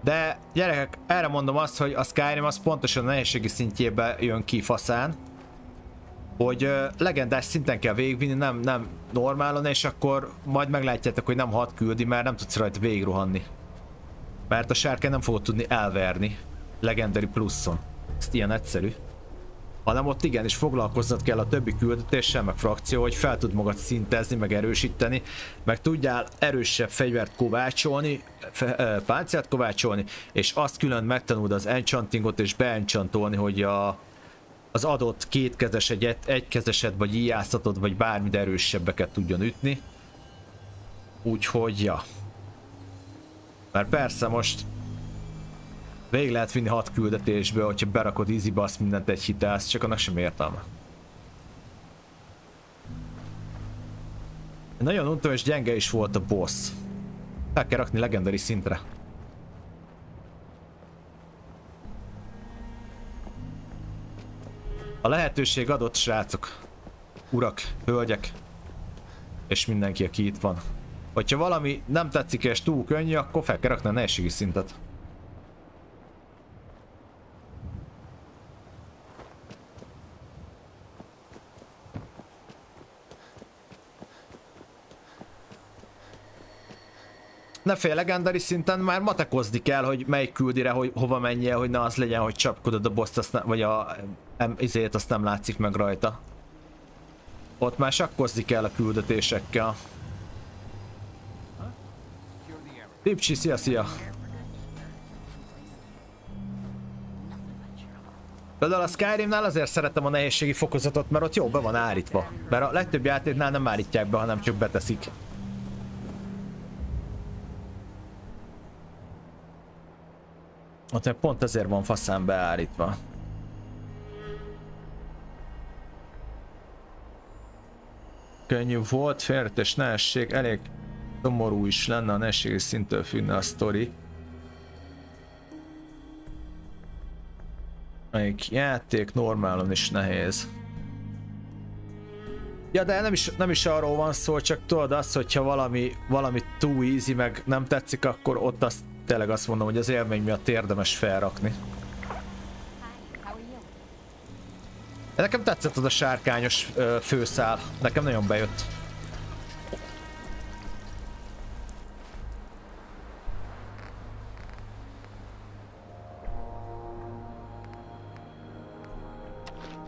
De gyerekek, erre mondom azt, hogy a Skyrim az pontosan a nehézségi szintjébe jön ki faszán, hogy legendás szinten kell végigvinni, nem normálon, és akkor majd meglátjátok, hogy nem 6 küldi, mert nem tudsz rajta végigrohanni. Mert a sárkány nem fogod tudni elverni legendary pluszon. Ez ilyen egyszerű. Hanem ott igenis foglalkoznod kell a többi küldetéssel, meg frakció, hogy fel tud magad szintezni, meg erősíteni, meg tudjál erősebb fegyvert kovácsolni, páncélt kovácsolni, és azt külön megtanuld az enchantingot és beenchantolni, hogy az adott kétkezeset, egykezeset, vagy íjászatod, vagy bármit erősebbeket tudjon ütni. Úgyhogy, ja. Mert persze most végig lehet vinni 6 küldetésbe, hogyha berakod easybe azt mindent egy hitelsz, csak annak sem értelme. Nagyon untam és gyenge is volt a boss. Fel kell rakni legendary szintre. A lehetőség adott, srácok, urak, hölgyek, és mindenki, aki itt van. Hogyha valami nem tetszik és túl könnyű, akkor fel kell rakni a nehézségi szintet. Ne félj, legendary szinten már matekozni kell, hogy melyik küldire, hogy hova menjél, hogy ne az legyen, hogy csapkodod a boss-t, vagy a izét, azt nem látszik meg rajta. Ott már sakkozni kell a küldetésekkel. Tipcsi, szia! Például a Skyrimnál azért szeretem a nehézségi fokozatot, mert ott jó be van állítva. Mert a legtöbb játéknál nem állítják be, hanem csak beteszik. Ott pont ezért van faszán beállítva. Könnyű volt, félretés nehézség, elég szomorú is lenne, a nehézségi szinttől függne a sztori. Melyik játék normálon is nehéz. Ja, de nem is arról van szó, csak tudod azt, hogyha valami too easy, meg nem tetszik, akkor ott azt tényleg azt mondom, hogy az élmény miatt érdemes felrakni. De nekem tetszett az a sárkányos főszál. Nekem nagyon bejött.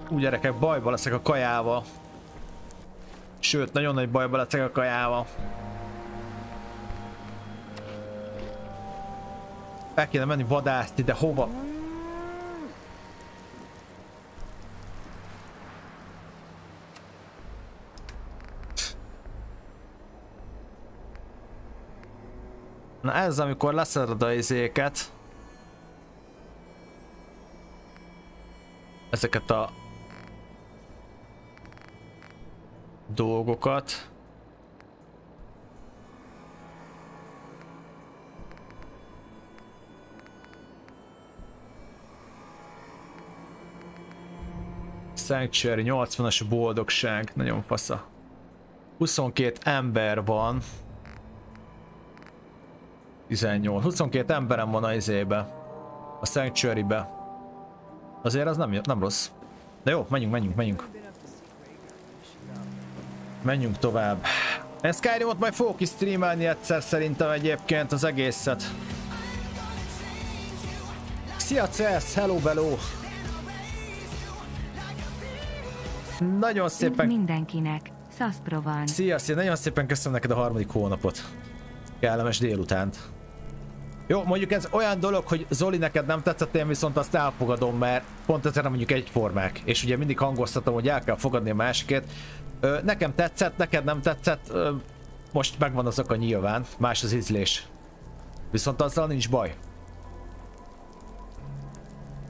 Úgy gyerekek, bajba leszek a kajával. Sőt, nagyon nagy bajba leszek a kajával. El kéne menni vadászni, de hova? Na ez amikor leszeded a izéket. Ezeket a dolgokat. Sanctuary 80-as boldogság, nagyon fasza. 22 ember van. 18. 22 emberem van a izébe. A Sanctuary-be. Azért az nem rossz. De jó, menjünk. Menjünk tovább. Én Skyrimot majd fogok is streamelni egyszer szerintem egyébként az egészet. Szia CS, hello bello! Nagyon szépen... mindenkinek. Szaszpro van. Szia, nagyon szépen köszönöm neked a 3. hónapot. Kellemes délutánt. Jó, mondjuk ez olyan dolog, hogy Zoli neked nem tetszett, én viszont azt elfogadom, mert pont ezzel mondjuk egyformák. És ugye mindig hangoztatom, hogy el kell fogadni a másikét. Nekem tetszett, neked nem tetszett, most megvan az oka nyilván, más az ízlés. Viszont azzal nincs baj.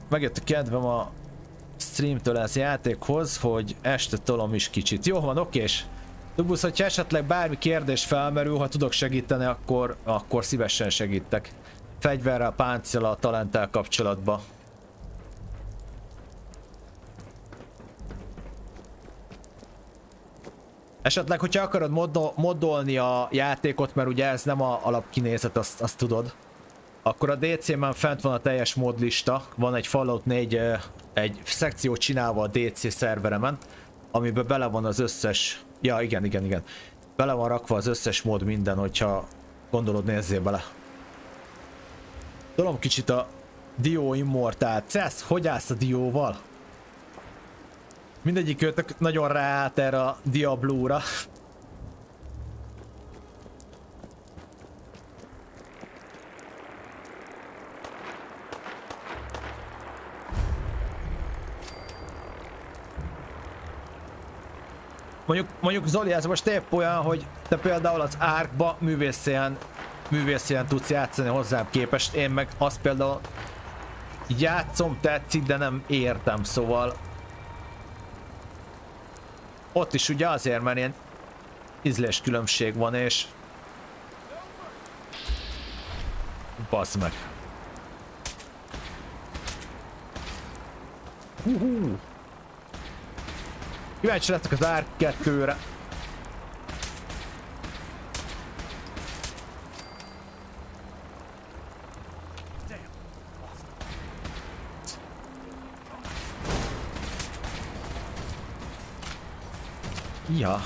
Megjött a kedvem a streamtől ez játékhoz, hogy este tolom is kicsit. Jó van, okés. Dubusz, hogyha esetleg bármi kérdés felmerül, ha tudok segíteni, akkor szívesen segítek. Fegyverrel, páncéllal, talenttel kapcsolatban. Esetleg, hogyha akarod moddolni a játékot, mert ugye ez nem a alapkinézet, azt tudod. akkor a DC-ben fent van a teljes módlista, van egy Fallout 4 egy szekciót csinálva a DC szerveremen, amiben bele van az összes, ja igen, bele van rakva az összes mód minden, hogyha gondolod, nézzél bele. Tudom kicsit a Dio Immortal. Cesz, hogy állsz a Dióval? Mindegyik őtök nagyon ráállt erre a Diablo-ra. Mondjuk Zoli, ez most épp olyan, hogy te például az Arkba művészien tudsz játszani hozzám képest, én meg azt például játszom, tetszik, de nem értem, szóval ott is ugye azért, mert ilyen ízléskülönbség van, és bassz meg. Kíváncsi lettek az Ark 2-re. Ja.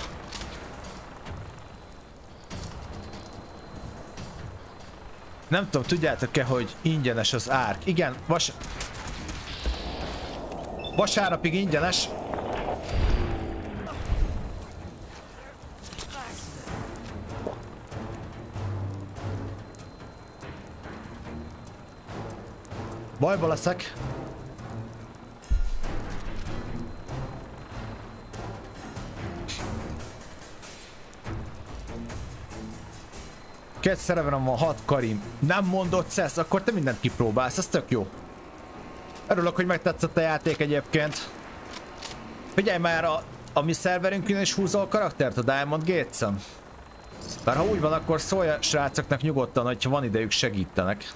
Nem tudom, tudjátok-e, hogy ingyenes az Ark? Igen, vasárnapig ingyenes. Bajba leszek. Két szereverem van, 6 karim. Nem mondott szesz, akkor te mindent kipróbálsz, ez tök jó. Örülök, hogy megtetszett a játék egyébként. Figyelj már, a mi szerverünkön is húzol a karaktert a Diamond Gates-en. Bár ha úgy van, akkor szólj a srácoknak nyugodtan, hogyha van idejük, segítenek.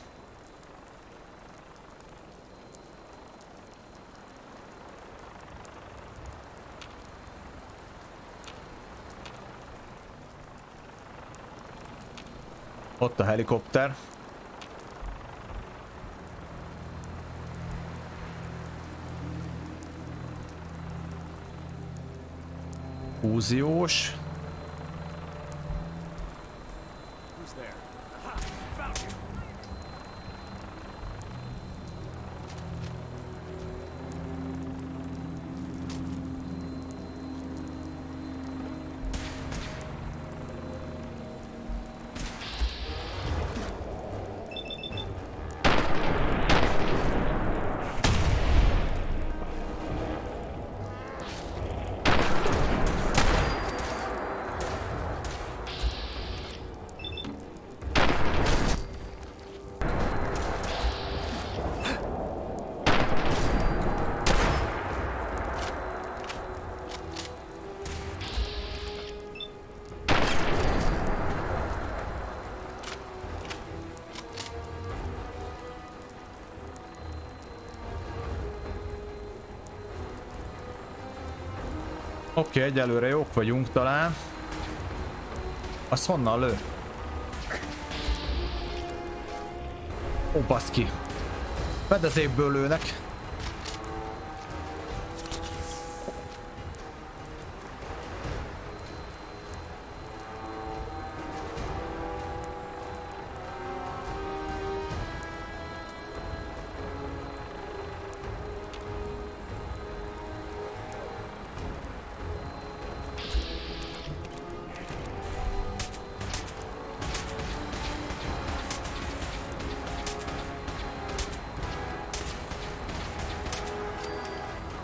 Ott a helikopter. Fúziós. Oké, egyelőre jók vagyunk talán. Az honnan lő? Ó, baszki. Fedezékből lőnek.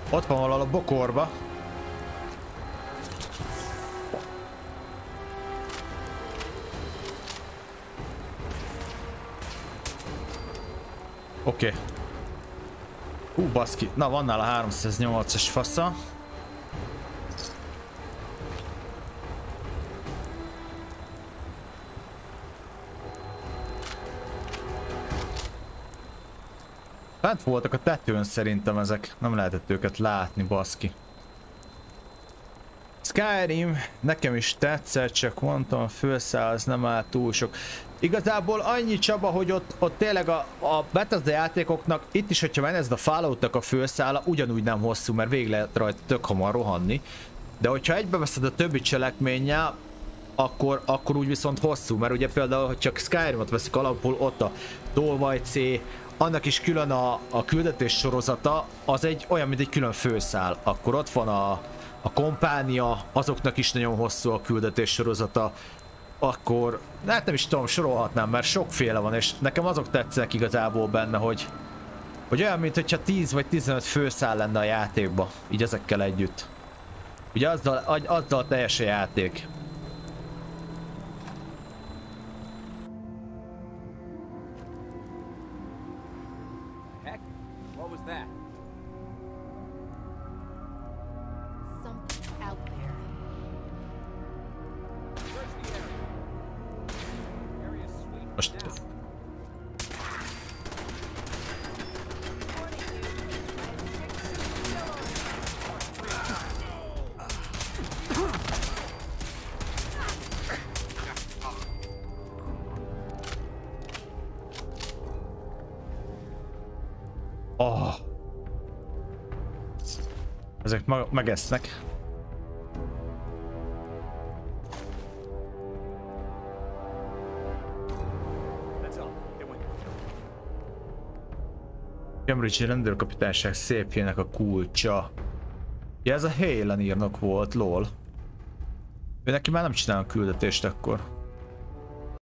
Ott van valahol a bokorba. Oké. Baszki. Na, van nála 308-as fasza. Fent voltak a tetőn szerintem ezek. Nem lehetett őket látni, baszki. Skyrim nekem is tetszett, csak mondtam, főszáz nem áll túl sok. Igazából annyi, Csaba, hogy ott tényleg a Bethesda játékoknak, itt is, hogyha ez a Fallout-nak a főszála, ugyanúgy nem hosszú, mert végig lehet rajta tök hamar rohanni. De hogyha egybeveszed a többi cselekménnyel, akkor úgy viszont hosszú, mert ugye például, hogy csak Skyrimot veszik alapul, ott a tolvajcé, annak is külön a küldetés sorozata, az egy olyan, mint egy külön főszál. Akkor ott van a kompánia, azoknak is nagyon hosszú a küldetés sorozata. Akkor, hát nem is tudom, sorolhatnám, mert sokféle van, és nekem azok tetszenek igazából benne, hogy olyan, mintha 10 vagy 15 főszál lenne a játékba, így ezekkel együtt. Ugye azzal teljes a játék. Heck, what was that? Something out there. Where's the area? Area's sweet. Most... Oh. Ezek megesznek. Cambridge-i rendőrkapitányság szépjének a kulcsa. Ja, ez a Halen írnok volt, lol. Ő neki már nem csinál a küldetést akkor.